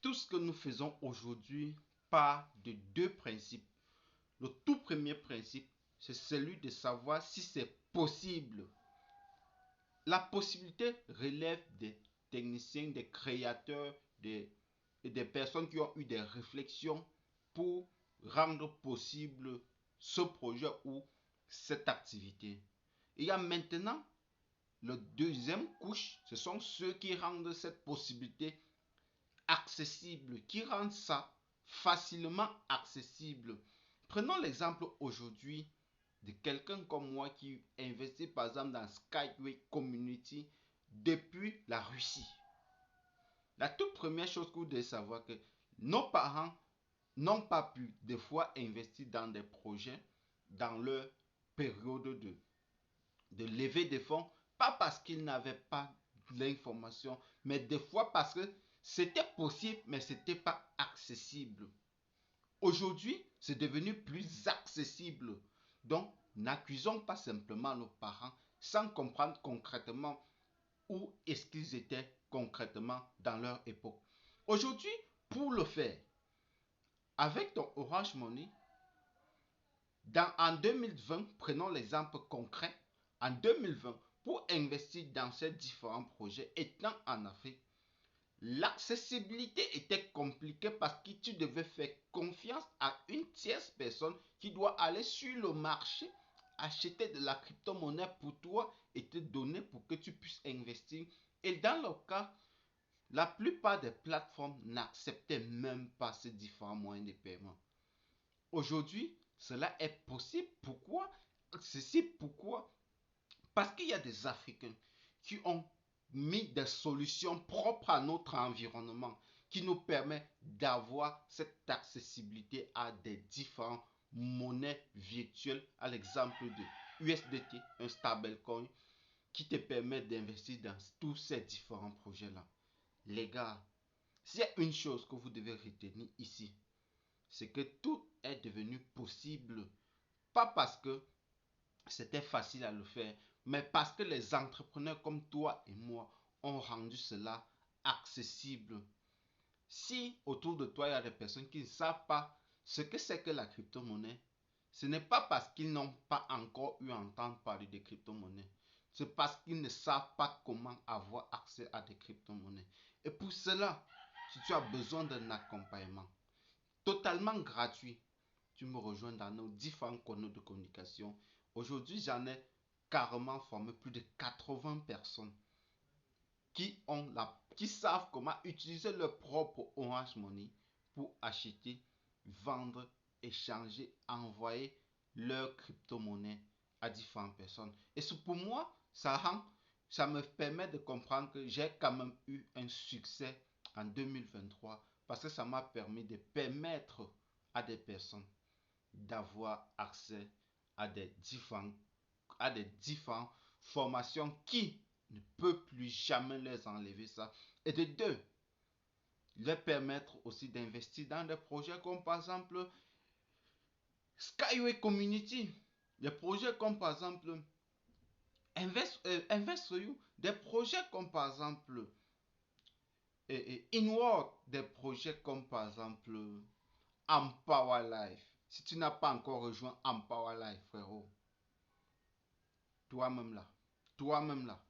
Tout ce que nous faisons aujourd'hui part de deux principes. Le tout premier principe, c'est celui de savoir si c'est possible. La possibilité relève des techniciens, des créateurs, des personnes qui ont eu des réflexions pour rendre possible ce projet ou cette activité. Il y a maintenant le deuxième couche, ce sont ceux qui rendent cette possibilité accessible, qui rendent ça facilement accessible. Prenons l'exemple aujourd'hui de quelqu'un comme moi qui investit par exemple dans Skyway Community depuis la Russie. La toute première chose que vous devez savoir, que nos parents n'ont pas pu des fois investir dans des projets dans leur période de levée de fonds, pas parce qu'ils n'avaient pas l'information, mais des fois parce que c'était possible, mais ce n'était pas accessible. Aujourd'hui, c'est devenu plus accessible. Donc, n'accusons pas simplement nos parents sans comprendre concrètement où est-ce qu'ils étaient concrètement dans leur époque. Aujourd'hui, pour le faire, avec ton Orange Money, en 2020, prenons l'exemple concret, en 2020, pour investir dans ces différents projets, étant en Afrique, l'accessibilité était compliquée parce que tu devais faire confiance à une tierce personne qui doit aller sur le marché, acheter de la crypto-monnaie pour toi et te donner pour que tu puisses investir. Et dans le cas, la plupart des plateformes n'acceptaient même pas ces différents moyens de paiement. Aujourd'hui, cela est possible. Pourquoi? Accessible. Pourquoi? Parce qu'il y a des Africains qui ont mis des solutions propres à notre environnement qui nous permettent d'avoir cette accessibilité à des différentes monnaies virtuelles, à l'exemple de USDT, un stablecoin qui te permet d'investir dans tous ces différents projets-là. Les gars, s'il y a une chose que vous devez retenir ici, c'est que tout est devenu possible. Pas parce que c'était facile à le faire, mais parce que les entrepreneurs comme toi et moi ont rendu cela accessible. Si autour de toi il y a des personnes qui ne savent pas ce que c'est que la crypto-monnaie, ce n'est pas parce qu'ils n'ont pas encore eu à entendre parler de crypto-monnaie. C'est parce qu'ils ne savent pas comment avoir accès à des crypto-monnaies. Et pour cela, si tu as besoin d'un accompagnement totalement gratuit, tu me rejoins dans nos différents canaux de communication. Aujourd'hui, j'en ai carrément formé plus de 80 personnes qui savent comment utiliser leur propre Orange Money pour acheter, vendre, échanger, envoyer leur crypto-monnaie à différentes personnes. Et pour moi, ça me permet de comprendre que j'ai quand même eu un succès en 2023 parce que ça m'a permis de permettre à des personnes d'avoir accès à à des différentes formations qui ne peut plus jamais les enlever ça. Et de deux, leur permettre aussi d'investir dans des projets comme par exemple Skyway Community, des projets comme par exemple Invest for You, des projets comme par exemple Inward, des projets comme par exemple Empower Life. Si tu n'as pas encore rejoint Empower Life, frérot, toi-même là, toi-même là,